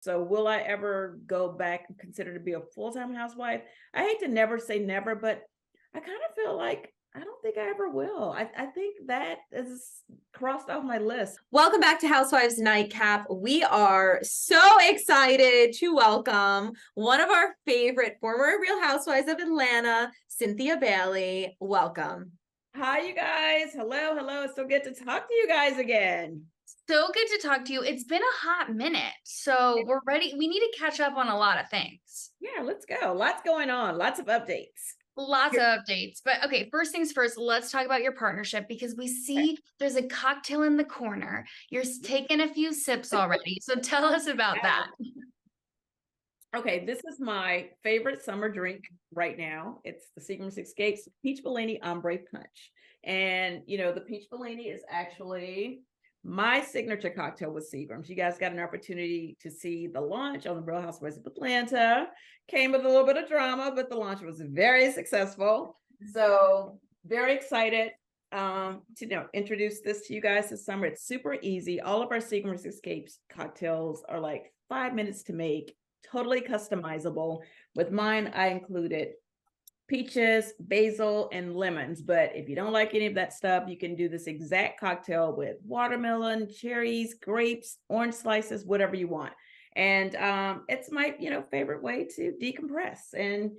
So will I ever go back and consider to be a full-time housewife? I hate to never say never, but I kind of feel like I don't think I ever will. I think that is crossed off my list. Welcome back to Housewives Nightcap. We are so excited to welcome one of our favorite former Real Housewives of Atlanta, Cynthia Bailey. Welcome. Hi, you guys. Hello. It's so good to talk to you guys again. So good to talk to you. It's been a hot minute, so we're ready. We need to catch up on a lot of things. Yeah, let's go. Lots going on. Lots of updates. Lots of updates. But okay, first things first, let's talk about your partnership because we see there's a cocktail in the corner. You're taking a few sips already. So tell us about that. Okay, this is my favorite summer drink right now. It's the Seagrams Escapes Peach Bellini Ombre Punch. And, the Peach Bellini is actually my signature cocktail with Seagrams. You guys got an opportunity to see the launch on the Real Housewives of Atlanta. Came with a little bit of drama, but the launch was very successful. So very excited to introduce this to you guys this summer. It's super easy. All of our Seagrams Escapes cocktails are like 5 minutes to make, totally customizable. With mine, I included peaches, basil, and lemons. But if you don't like any of that stuff, you can do this exact cocktail with watermelon, cherries, grapes, orange slices, whatever you want. And it's my, favorite way to decompress and,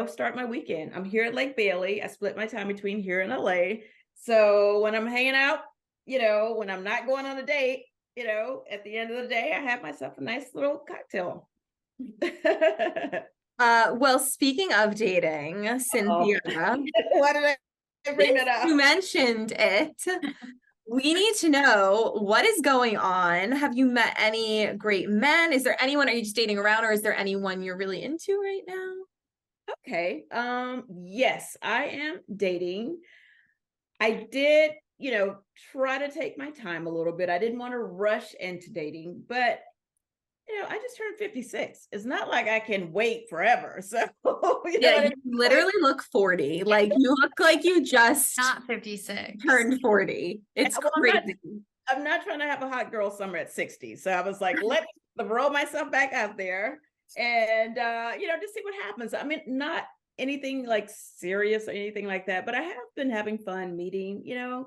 start my weekend. I'm here at Lake Bailey. I split my time between here and LA. So when I'm hanging out, when I'm not going on a date, at the end of the day, I have myself a nice little cocktail. Well, speaking of dating, Cynthia, why did I bring that up? You mentioned it. We need to know what is going on. Have you met any great men? Is there anyone, are you just dating around, or is there anyone you're really into right now? Okay. Yes, I am dating. I did, try to take my time a little bit. I didn't want to rush into dating, but I just turned 56. It's not like I can wait forever. So, you literally look 40. Like you look like you just not 56 turned 40. It's crazy. I'm not trying to have a hot girl summer at 60. So I was like, let me throw myself back out there and, just see what happens. I mean, not anything like serious or anything like that, but I have been having fun meeting,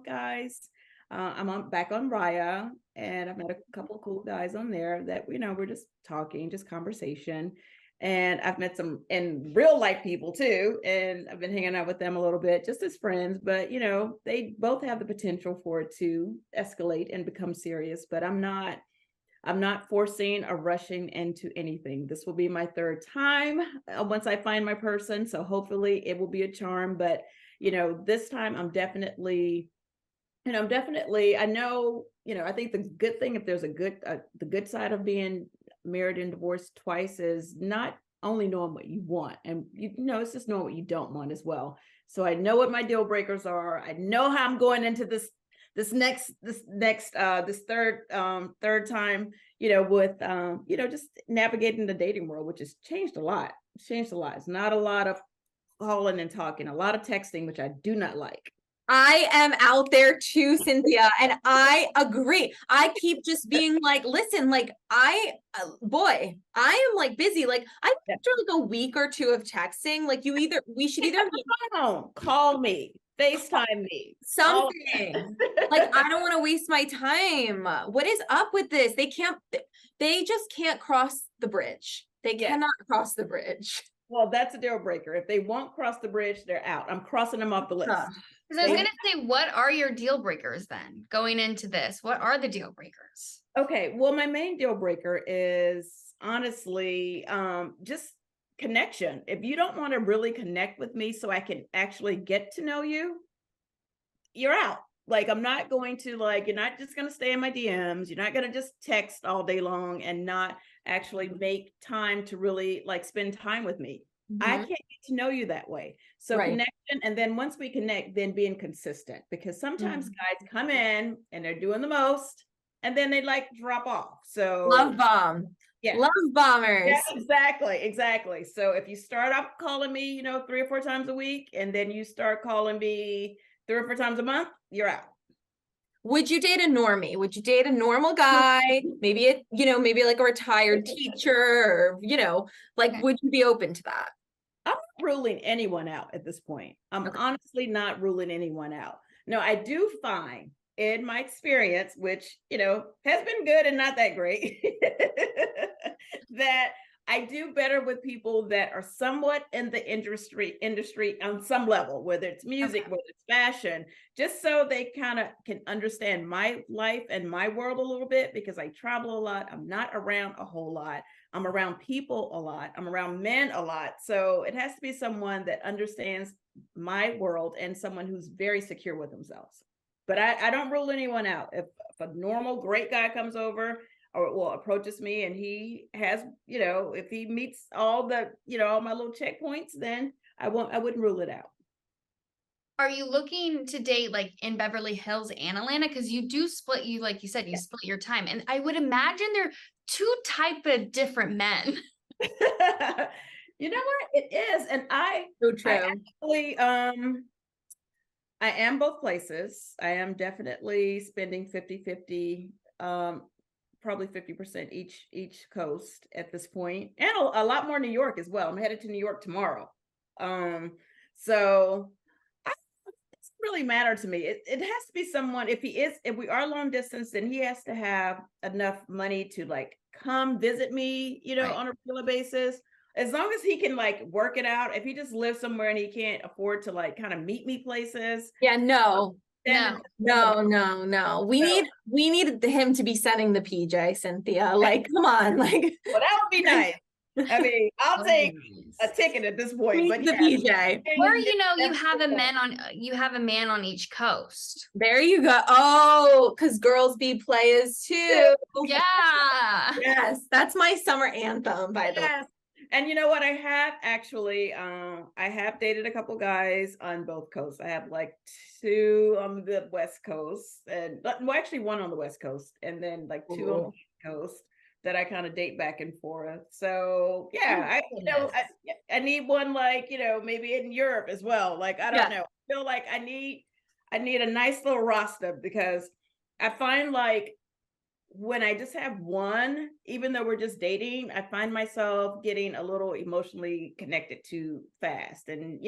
guys. I'm back on RHOA, and I've met a couple of cool guys on there that, we're just talking, just conversation. And I've met some in real life people too. And I've been hanging out with them a little bit just as friends, but they both have the potential for it to escalate and become serious, but I'm not forcing or rushing into anything. This will be my third time once I find my person. So hopefully it will be a charm, but this time I'm definitely, I know, I think the good thing, if there's the good side of being married and divorced twice, is not only knowing what you want, and it's just knowing what you don't want as well. So I know what my deal breakers are. I know how I'm going into this third time, with, just navigating the dating world, which has changed a lot. It's not a lot of calling and talking, a lot of texting, which I do not like. I am out there too, Cynthia, and I agree. I keep just being like, listen, like I am like busy. Like after like a week or two of texting, like we should either call me, FaceTime me, something. Like I don't want to waste my time. What is up with this? They just can't cross the bridge. They cannot cross the bridge. Well, that's a deal breaker. If they won't cross the bridge, they're out. I'm crossing them off the list. Because I was going to say, what are your deal breakers then going into this? What are the deal breakers? Okay. Well, my main deal breaker is honestly just connection. If you don't want to really connect with me so I can actually get to know you, you're out. Like, I'm not going to you're not just going to stay in my DMs. You're not going to just text all day long and not actually make time to really spend time with me. Mm-hmm. I can't get to know you that way. So connection. And then once we connect, then being consistent, because sometimes guys come in and they're doing the most and then they drop off. So love bomb. Yeah. Love bombers. Yeah, exactly. So if you start off calling me, 3 or 4 times a week, and then you start calling me 3 or 4 times a month, you're out. would you date a normie? Would you date a normal guy? Maybe maybe like a retired teacher, or like, would you be open to that? I'm not ruling anyone out at this point. I'm honestly not ruling anyone out. No, I do find in my experience, which, has been good and not that great, that I do better with people that are somewhat in the industry on some level, whether it's music, whether it's fashion, just so they kind of can understand my life and my world a little bit, because I travel a lot. I'm not around a whole lot. I'm around people a lot. I'm around men a lot. So it has to be someone that understands my world and someone who's very secure with themselves. But I don't rule anyone out. If a normal, great guy comes over or approaches me and he has, if he meets all the, all my little checkpoints, then I wouldn't rule it out. Are you looking to date like in Beverly Hills and Atlanta? Because you do split, like you said, you split your time. And I would imagine they're two type of different men. You know what? It is. And I actually, I am both places. I am definitely spending 50-50, probably 50% each coast at this point, and a lot more New York as well. I'm headed to New York tomorrow. So it doesn't really matter to me. It has to be someone, if we are long distance, then he has to have enough money to like come visit me, on a regular basis. As long as he can like work it out. If he just lives somewhere and he can't afford to like kind of meet me places. Yeah, no. We need him to be sending the PJ, Cynthia. Like, come on. Like, well, that would be nice. I mean, I'll take a ticket at this point, but the PJ. Or you have a man on each coast. There you go. Oh, because girls be players too. Yeah. Yes, that's my summer anthem, by the way. And you know what? I have actually, I have dated a couple guys on both coasts. I have like 2 on the West Coast, and actually 1 on the West Coast, and then like 2 on the East Coast that I kind of date back and forth. So yeah, I need one like, maybe in Europe as well. Like, I don't know. I feel like I need a nice little roster, because I find like when I just have one, even though we're just dating, I find myself getting a little emotionally connected too fast and,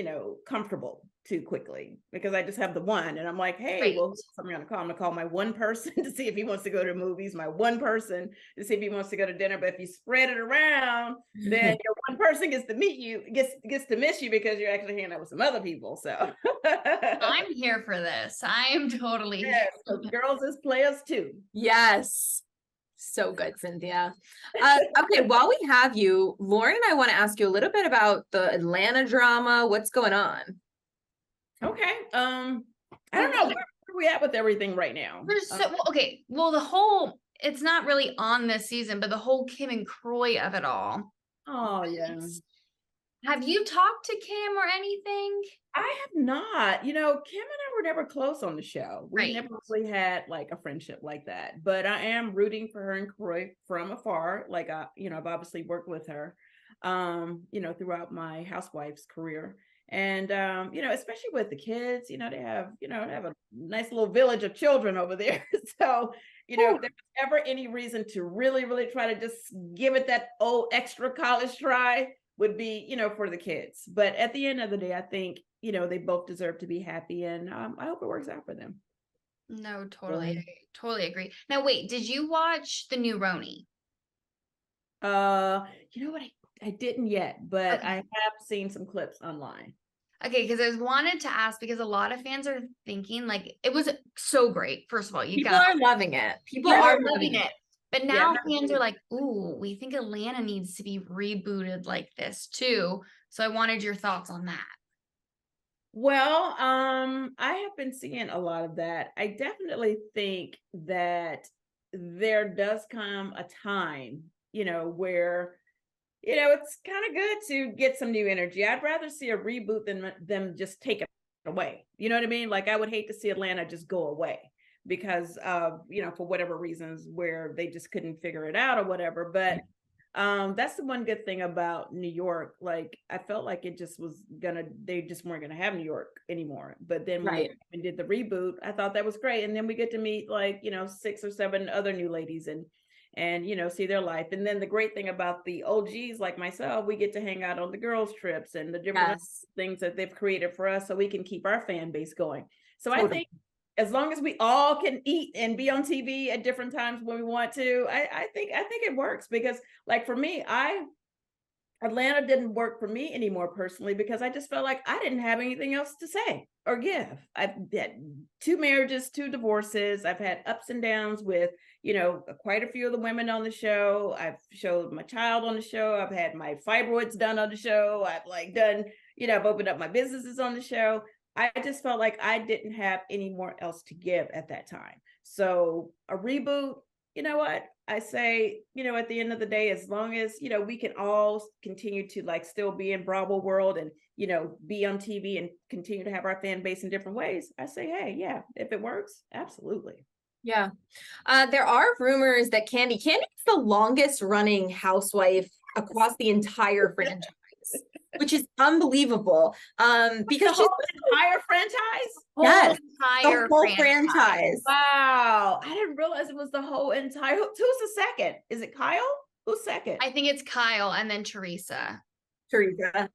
comfortable too quickly, because I just have the one. And I'm like, hey, well, I'm going to call my one person to see if he wants to go to movies, my one person to see if he wants to go to dinner. But if you spread it around, then your one person gets to meet you, gets to miss you, because you're actually hanging out with some other people. So I'm here for this. I am totally here. So girls as players too. Yes. So good, Cynthia. Okay, while we have you, Lauren and I want to ask you a little bit about the Atlanta drama. What's going on? Okay. I don't know. Where are we at with everything right now? It's not really on this season, but the whole Kim and Kory of it all. Oh, yeah. Have you talked to Kim or anything? I have not. Kim and I were never close on the show. We never really had like a friendship like that. But I am rooting for her and Kory from afar. Like, I've obviously worked with her, throughout my Housewives career. And, especially with the kids, they have a nice little village of children over there. So, if there's ever any reason to really, really try to just give it that extra college try, would be, for the kids. But at the end of the day, I think, they both deserve to be happy, and I hope it works out for them. No, totally agree. Now, wait, did you watch the new RHOA? You know what? I didn't yet, but I have seen some clips online. Okay, because I wanted to ask, because a lot of fans are thinking like it was so great. First of all, people are loving it. People are loving it. But now fans are like, ooh, we think Atlanta needs to be rebooted like this too. So I wanted your thoughts on that. Well, I have been seeing a lot of that. I definitely think that there does come a time, where, it's kind of good to get some new energy. I'd rather see a reboot than them just take it away. You know what I mean? Like, I would hate to see Atlanta just go away because of, for whatever reasons where they just couldn't figure it out or whatever. But That's the one good thing about New York. Like I felt like it just was they just weren't gonna have New York anymore. But then when we did the reboot, I thought that was great. And then we get to meet like, 6 or 7 other new ladies and see their life. And then the great thing about the OGs like myself, we get to hang out on the girls' trips and the different things that they've created for us so we can keep our fan base going. So I think as long as we all can eat and be on TV at different times when we want to, I think it works because like for me, Atlanta didn't work for me anymore personally because I just felt like I didn't have anything else to say or give. I've had 2 marriages, 2 divorces. I've had ups and downs with, quite a few of the women on the show. I've showed my child on the show. I've had my fibroids done on the show. I've I've opened up my businesses on the show. I just felt like I didn't have any more else to give at that time. So a reboot, you know what? I say, at the end of the day, as long as, we can all continue to like still be in Bravo world and, be on TV and continue to have our fan base in different ways, I say, hey, yeah, if it works, absolutely. Yeah. There are rumors that Kandi is the longest running housewife across the entire franchise, which is unbelievable. Because she's entire franchise? Yes, entire the whole franchise. Wow. I didn't realize it was the whole entire. Who's the second? Is it Kyle? Who's second? I think it's Kyle and then Teresa.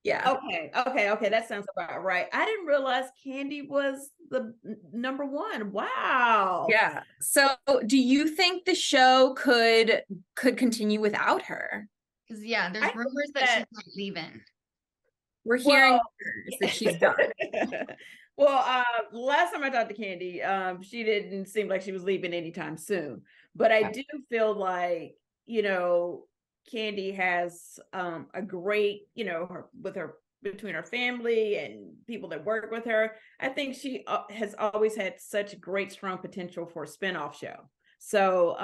Yeah. Okay. That sounds about right. I didn't realize Kandi was the number 1. Wow. Yeah. So do you think the show could continue without her? Because there's rumors that she's not leaving. We're hearing that she's done. Well, last time I talked to Kandi, she didn't seem like she was leaving anytime soon. But I do feel like, Kandi has a great, between her family and people that work with her. I think she has always had such great, strong potential for a spinoff show. So,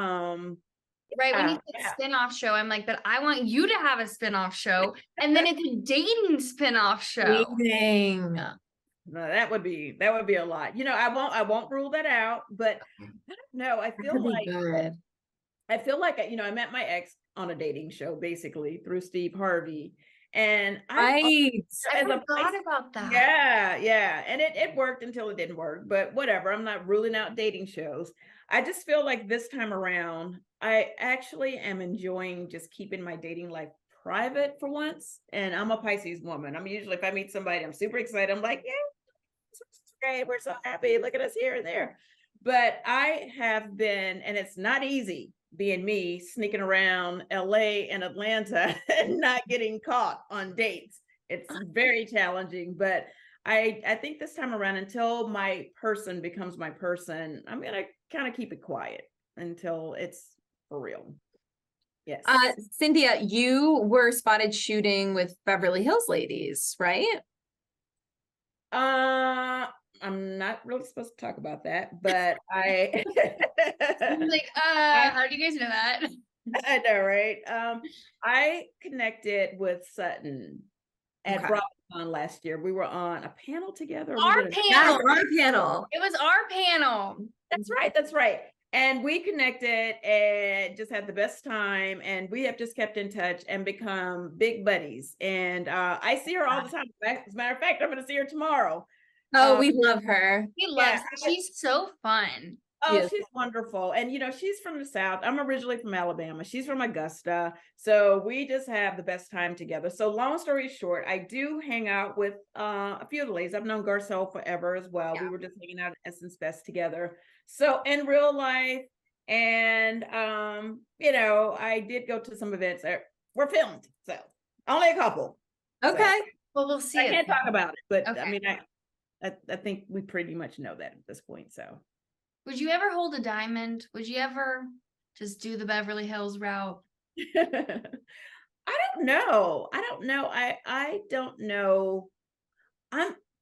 right. When you said spinoff show, I'm like, but I want you to have a spinoff show. And then it's a dating spinoff show. Dating. No, that would be a lot. I won't rule that out, but I don't know. I feel like, I met my ex on a dating show, basically through Steve Harvey. And I forgot about that. Yeah. And it worked until it didn't work, but whatever. I'm not ruling out dating shows. I just feel like this time around, I actually am enjoying just keeping my dating life private for once. And I'm a Pisces woman. I'm usually, if I meet somebody, I'm super excited. I'm like, yeah, this is great. We're so happy. Look at us here and there. But I have been, and it's not easy being me sneaking around LA and Atlanta and not getting caught on dates. It's very challenging, but I think this time around, until my person becomes my person, I'm going to kind of keep it quiet until it's for real. Yes. Cynthia, you were spotted shooting with Beverly Hills ladies, right? I'm not really supposed to talk about that, but I'm like, how do you guys know that? I know, right? I connected with Sutton at BravoCon last year. We were on a panel together. Our panel. It was our panel. That's right. And we connected and just had the best time. And we have just kept in touch and become big buddies. And I see her all the time. As a matter of fact, I'm going to see her tomorrow. Oh, we love her. We love her. She's so fun. Oh, she's wonderful. And, she's from the South. I'm originally from Alabama. She's from Augusta. So we just have the best time together. So long story short, I do hang out with a few of the ladies. I've known Garcelle forever as well. Yeah. We were just hanging out at Essence Fest together. So in real life, and, I did go to some events that were filmed. So only a couple. Okay. So, well, we'll see. I can't talk about it, but okay. I mean, I think we pretty much know that at this point. So. Would you ever hold a diamond? Would you ever just do the Beverly Hills route? I don't know. I don't know.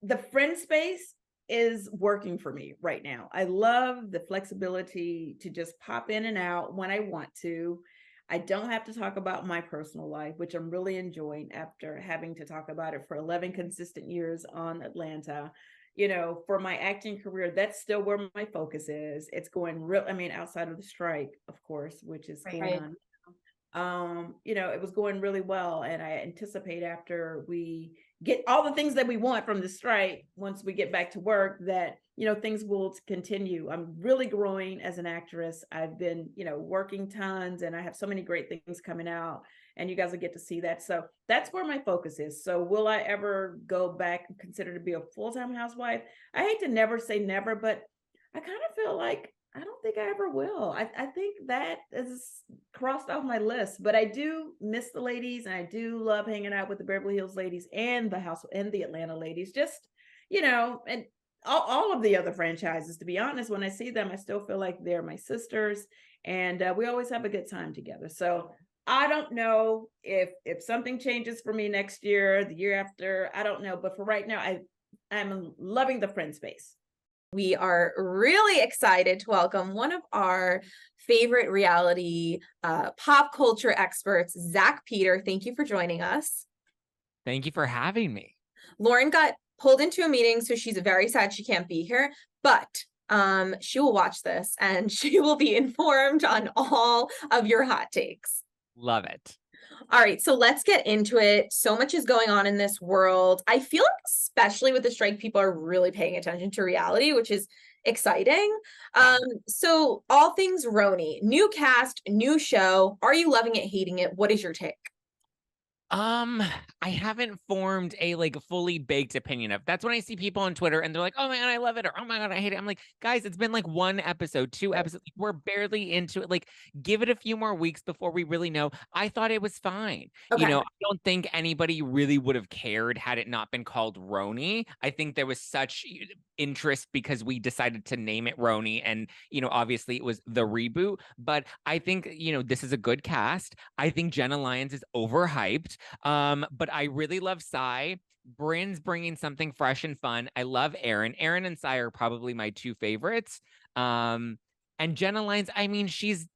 The friend space is working for me right now. I love the flexibility to just pop in and out when I want to. I don't have to talk about my personal life, which I'm really enjoying after having to talk about it for 11 consistent years on Atlanta. For my acting career, that's still where my focus is. It's going outside of the strike, of course, which is going on. you know, it was going really well. And I anticipate after we get all the things that we want from the strike, once we get back to work, that, you know, things will continue. I'm really growing as an actress. I've been, you know, working tons, and I have so many great things coming out, and you guys will get to see that. So that's where my focus is. So will I ever go back and consider to be a full-time housewife? I hate to never say never, but I kind of feel like I don't think I ever will. I think that is crossed off my list, but I do miss the ladies, and I do love hanging out with the Beverly Hills ladies and the house and the Atlanta ladies. Just, you know, and all of the other franchises, to be honest, when I see them, I still feel like they're my sisters, and we always have a good time together. So I don't know if something changes for me next year, the year after, I don't know. But for right now, I'm loving the friend space. We are really excited to welcome one of our favorite reality pop culture experts, Zach Peter. Thank you for joining us. Thank you for having me. Lauren got pulled into a meeting, so she's very sad she can't be here, but she will watch this and she will be informed on all of your hot takes. Love it. All right, so let's get into it. So much is going on in this world. I feel like, especially with the strike, people are really paying attention to reality, which is exciting. So all things RHONY, new cast, new show. Are you loving it, hating it? What is your take? I haven't formed a fully baked opinion of. That's when I see people on Twitter and they're like, "Oh my God, I love it," or "Oh my God, I hate it." I'm like, guys, it's been one episode, two episodes. We're barely into it. Give it a few more weeks before we really know. I thought it was fine. Okay. I don't think anybody really would have cared had it not been called RHONY. I think there was such interest because we decided to name it RHONY, and obviously it was the reboot. But I think this is a good cast. I think Jenna Lyons is overhyped. But I really love Sai. Bryn's bringing something fresh and fun. I love Aaron. Aaron and Sai are probably my two favorites. And Jenna Lyons, I mean, she's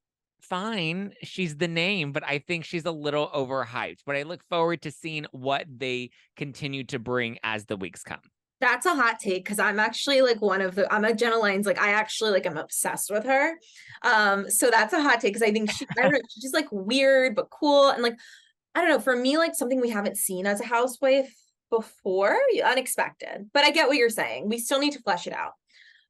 fine. She's the name, but I think she's a little overhyped. But I look forward to seeing what they continue to bring as the weeks come. That's a hot take, because I'm actually I'm a Jenna Lyons, I actually am obsessed with her. So that's a hot take, because I think I don't know, she's just weird but cool, and I don't know, for me, something we haven't seen as a housewife before, unexpected. But I get what you're saying. We still need to flesh it out.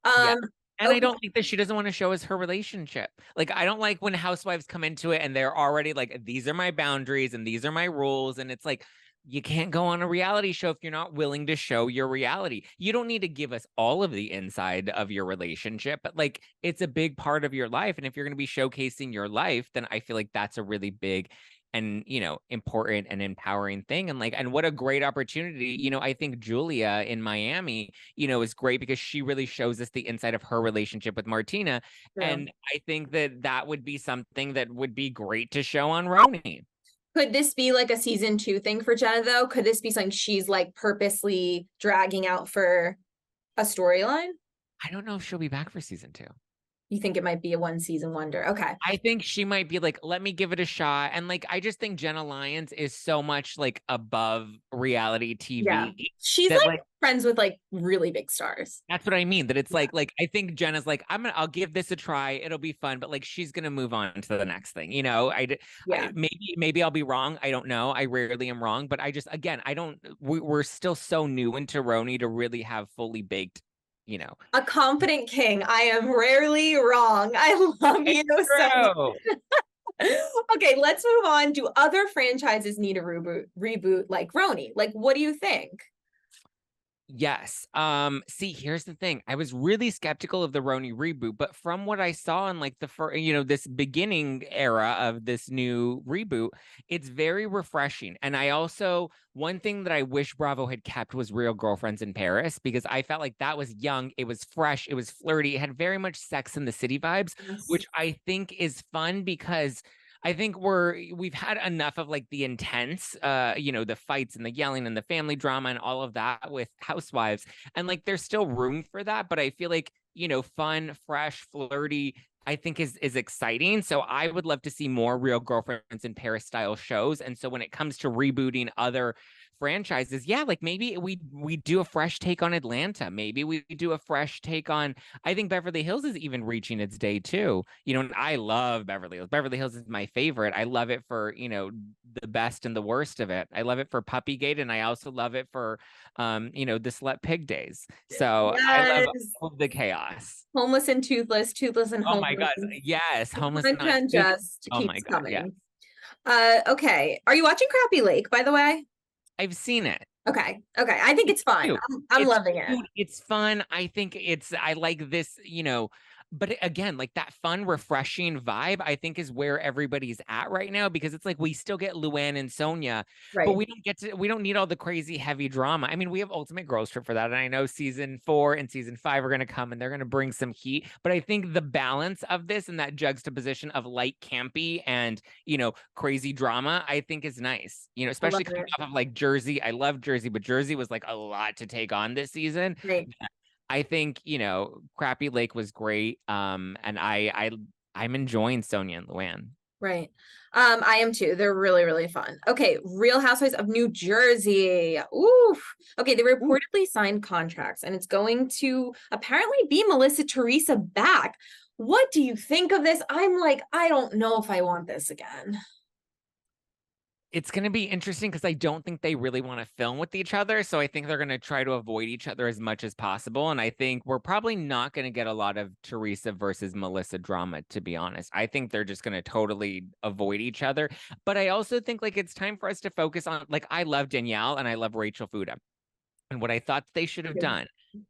Yeah. And okay. I don't think that she doesn't want to show us her relationship. I don't like when housewives come into it and they're already these are my boundaries and these are my rules. And it's you can't go on a reality show if you're not willing to show your reality. You don't need to give us all of the inside of your relationship, but it's a big part of your life. And if you're going to be showcasing your life, then I feel like that's a really big and important and empowering thing. And what a great opportunity. I think Julia in Miami is great because she really shows us the inside of her relationship with Martina. Yeah. And I think that would be something that would be great to show on RHONY. Could this be a season 2 thing for Jenna, though? Could this be something she's purposely dragging out for a storyline? I don't know if she'll be back for season 2. You think it might be a 1-season wonder? Okay. I think she might be let me give it a shot. And I just think Jenna Lyons is so much above reality TV. Yeah. She's friends with really big stars. That's what I mean. That it's I think Jenna's I'll give this a try. It'll be fun, but she's gonna move on to the next thing. Maybe I'll be wrong. I don't know. I rarely am wrong, but I just we're still so new into RHONY to really have fully baked. A confident king. I am rarely wrong. I love you so much. Okay, let's move on. Do other franchises need a reboot like RHONY? What do you think? Yes. See, here's the thing. I was really skeptical of the RHONY reboot, but from what I saw in the first, this beginning era of this new reboot, it's very refreshing. And I also, one thing that I wish Bravo had kept was Real Girlfriends in Paris, because I felt like that was young, it was fresh, it was flirty, it had very much Sex in the City vibes, yes. Which I think is fun because I think we've had enough of the intense, the fights and the yelling and the family drama and all of that with Housewives. And there's still room for that. But I feel fun, fresh, flirty, I think is exciting. So I would love to see more Real Girlfriends in Paris style shows. And so when it comes to rebooting other franchises, yeah, like maybe we do a fresh take on Atlanta. Maybe we do a fresh take on, I think Beverly Hills is even reaching its day too. You know, and I love Beverly Hills. Beverly Hills is my favorite. I love it for, you know, the best and the worst of it. I love it for Puppygate, and I also love it for you know, the Slut Pig days. So I love Yes. all of the chaos. Homeless and toothless, toothless and Oh my homeless. God. Yes. The Homeless content Night. just Oh my keeps God. Yeah. coming. Okay. Are you watching Crappy Lake, by the way? I've seen it. Okay. Okay. I think it's fun. Cute. I'm It's loving it. cute. It's fun. I think I like this, you know, but again, like that fun, refreshing vibe, I think is where everybody's at right now, because it's like we still get Luann and Sonia, but Right. we don't need all the crazy heavy drama. I mean, we have Ultimate Girls Trip for that. And I know season 4 and season 5 are going to come and they're going to bring some heat. But I think the balance of this and that juxtaposition of light campy and, you know, crazy drama, I think is nice, you know, especially coming off of like Jersey. I love Jersey, but Jersey was like a lot to take on this season. Right. I think, you know, Crappy Lake was great. And I'm enjoying Sonia and Luann. Right. I am too. They're really, really fun. Okay. Real Housewives of New Jersey. Oof. Okay. They reportedly signed contracts and it's going to apparently be Melissa Teresa back. What do you think of this? I'm like, I don't know if I want this again. It's going to be interesting because I don't think they really want to film with each other. So I think they're going to try to avoid each other as much as possible. And I think we're probably not going to get a lot of Teresa versus Melissa drama, to be honest. I think they're just going to totally avoid each other. But I also think like it's time for us to focus on, like, I love Danielle and I love Rachel Fuda. And what I thought they should have done,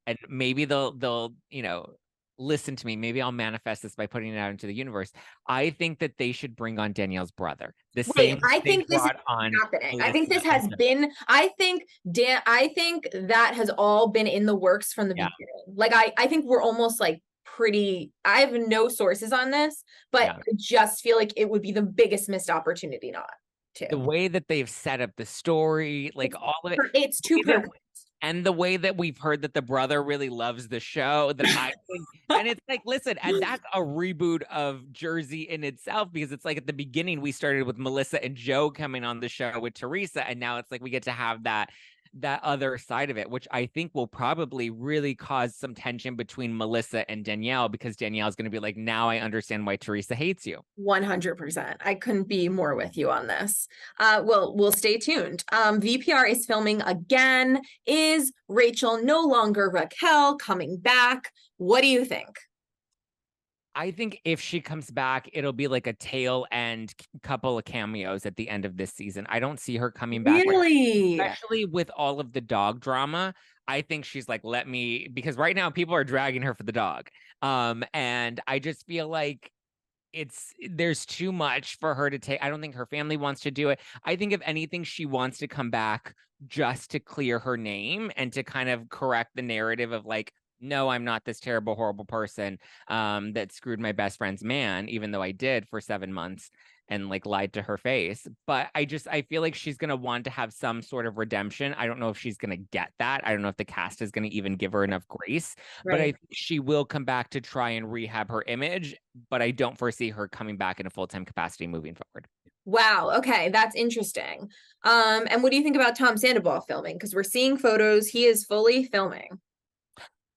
and maybe they'll, you know, listen to me. Maybe I'll manifest this by putting it out into the universe. I think that they should bring on Danielle's brother. The same. I think this is on happening. I think this has been. I think that has all been in the works from the beginning. Like I think we're almost like pretty. I have no sources on this, but I just feel like it would be the biggest missed opportunity not to. The way that they've set up the story, like all of it, it's too perfect. And the way that we've heard that the brother really loves the show, that I think, and it's like, listen, and that's a reboot of Jersey in itself, because it's like at the beginning we started with Melissa and Joe coming on the show with Teresa, and now it's like we get to have that other side of it, which I think will probably really cause some tension between Melissa and Danielle, because Danielle's going to be like, now I understand why Teresa hates you. 100%. I couldn't be more with you on this. We'll stay tuned. VPR is filming again. Is Rachel no longer Raquel coming back? What do you think? I think if she comes back, it'll be like a tail end couple of cameos at the end of this season. I don't see her coming back. Really? Especially with all of the dog drama. I think she's like, because right now people are dragging her for the dog. And I just feel like there's too much for her to take. I don't think her family wants to do it. I think if anything, she wants to come back just to clear her name and to kind of correct the narrative of like, no, I'm not this terrible, horrible person that screwed my best friend's man, even though I did for 7 months and like lied to her face. But I feel like she's going to want to have some sort of redemption. I don't know if she's going to get that. I don't know if the cast is going to even give her enough grace, but I think she will come back to try and rehab her image. But I don't foresee her coming back in a full-time capacity moving forward. Wow. Okay. That's interesting. And what do you think about Tom Sandoval filming? Because we're seeing photos. He is fully filming.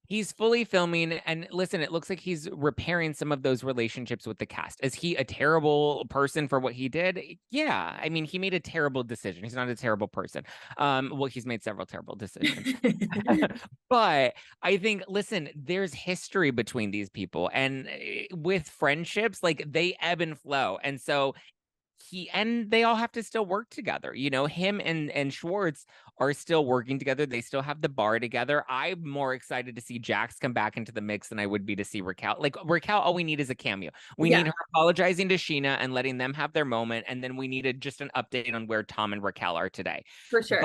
He's fully filming, and listen, it looks like he's repairing some of those relationships with the cast. Is he a terrible person for what he did? Yeah. I mean, he made a terrible decision. He's not a terrible person. Well, he's made several terrible decisions. But I think, listen, there's history between these people, and with friendships, like they ebb and flow. And so they all have to still work together. You know, him and Schwartz are still working together. They still have the bar together. I'm more excited to see Jax come back into the mix than I would be to see Raquel. Like Raquel, all we need is a cameo. We need her apologizing to Sheena and letting them have their moment. And then we needed just an update on where Tom and Raquel are today. For sure.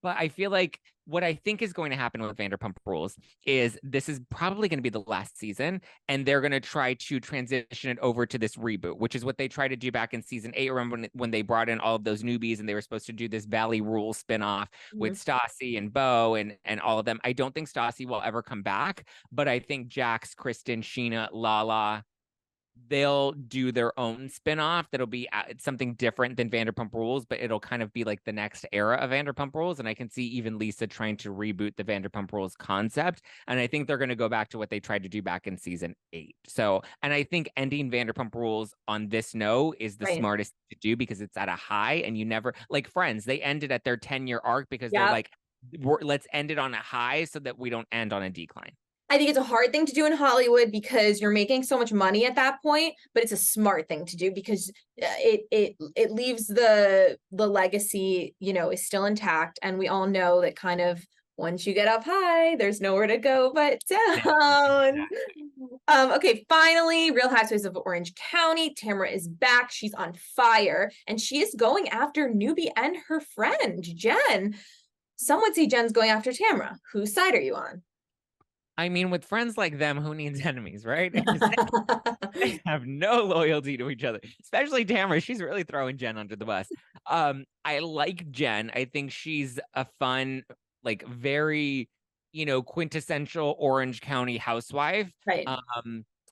But I feel like what I think is going to happen with Vanderpump Rules is this is probably going to be the last season, and they're going to try to transition it over to this reboot, which is what they tried to do back in season 8. Remember when they brought in all of those newbies and they were supposed to do this Valley Rules spinoff with Stassi and Bo and all of them. I don't think Stassi will ever come back, but I think Jax, Kristen, Sheena, Lala, they'll do their own spinoff that'll be something different than Vanderpump Rules, but it'll kind of be like the next era of Vanderpump Rules. And I can see even Lisa trying to reboot the Vanderpump Rules concept. And I think they're going to go back to what they tried to do back in season 8. So, and I think ending Vanderpump Rules on this note is the Right. smartest to do, because it's at a high, and you never, like Friends, they ended at their 10-year arc because Yep. they're like, let's end it on a high so that we don't end on a decline. I think it's a hard thing to do in Hollywood because you're making so much money at that point, but it's a smart thing to do because it leaves the legacy, you know, is still intact, and we all know that kind of once you get up high, there's nowhere to go but down. Okay, finally, Real Housewives of Orange County. Tamara is back. She's on fire, and she is going after newbie and her friend Jen. Some would say Jen's going after Tamara. Whose side are you on? I mean, with friends like them, who needs enemies, right? They have no loyalty to each other, especially Tamara. She's really throwing Jen under the bus. I like Jen. I think she's a fun, like very, quintessential Orange County housewife. Right.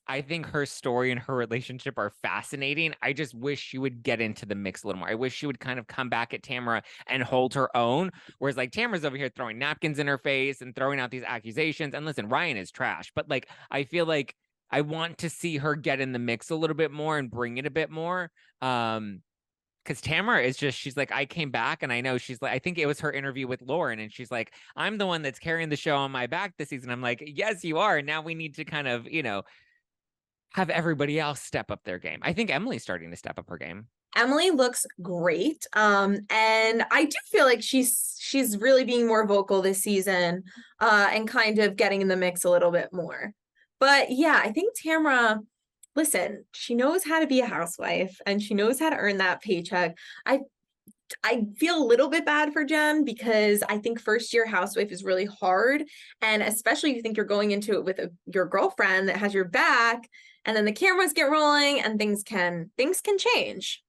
I think her story and her relationship are fascinating. I just wish she would get into the mix a little more. I wish she would kind of come back at Tamara and hold her own. Whereas like Tamara's over here throwing napkins in her face and throwing out these accusations. And listen, Ryan is trash, but like, I feel like I want to see her get in the mix a little bit more and bring it a bit more. Because Tamara is just, she's like, I came back, and I know she's like, I think it was her interview with Lauren, and she's like, I'm the one that's carrying the show on my back this season. I'm like, yes, you are. And now we need to kind of, have everybody else step up their game. I think Emily's starting to step up her game. Emily looks great. And I do feel like she's really being more vocal this season, and kind of getting in the mix a little bit more. But yeah, I think Tamara, listen, she knows how to be a housewife, and she knows how to earn that paycheck. I feel a little bit bad for Jen because I think first year housewife is really hard. And especially if you think you're going into it with your girlfriend that has your back, and then the cameras get rolling and things can change.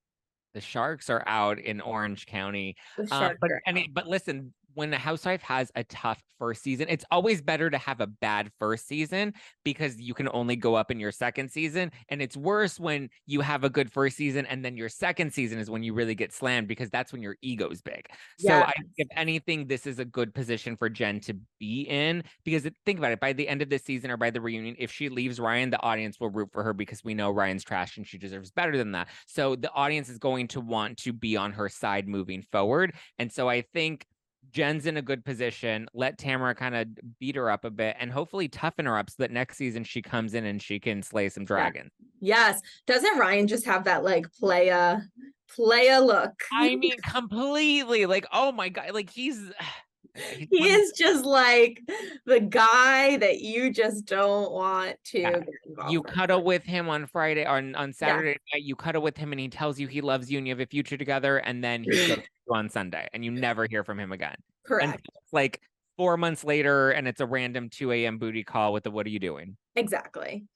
The sharks are out in Orange County. The sharks are out. But listen, when a housewife has a tough first season, it's always better to have a bad first season because you can only go up in your second season. And it's worse when you have a good first season and then your second season is when you really get slammed, because that's when your ego's big. So Yes. I think if anything, this is a good position for Jen to be in, because think about it, by the end of this season or by the reunion, if she leaves Ryan, the audience will root for her because we know Ryan's trash and she deserves better than that. So the audience is going to want to be on her side moving forward. And so I think Jen's in a good position. Let Tamara kind of beat her up a bit and hopefully toughen her up so that next season she comes in and she can slay some dragons. Yes. Doesn't Ryan just have that like playa look? I mean, completely. Like, oh my God. Like he is just like the guy that you just don't want to get involved you with. cuddle with him on Friday on Saturday night, you cuddle with him and he tells you he loves you and you have a future together, and then he goes on Sunday and you never hear from him again. Correct. And it's like 4 months later and it's a random 2 a.m. booty call with the what are you doing? Exactly.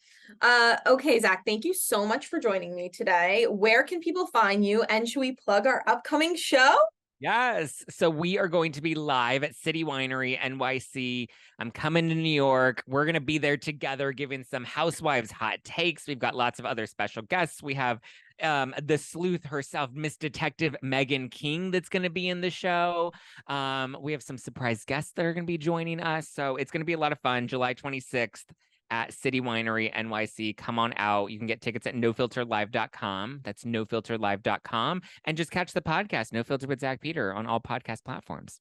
Okay, Zach, thank you so much for joining me today. Where can people find you, and should we plug our upcoming show? Yes. So we are going to be live at City Winery NYC. I'm coming to New York. We're going to be there together giving some housewives hot takes. We've got lots of other special guests. We have the sleuth herself, Miss Detective Megan King, that's going to be in the show. We have some surprise guests that are going to be joining us. So it's going to be a lot of fun. July 26th. At City Winery NYC. Come on out. You can get tickets at nofilterlive.com. That's nofilterlive.com. And just catch the podcast, No Filter with Zach Peter, on all podcast platforms.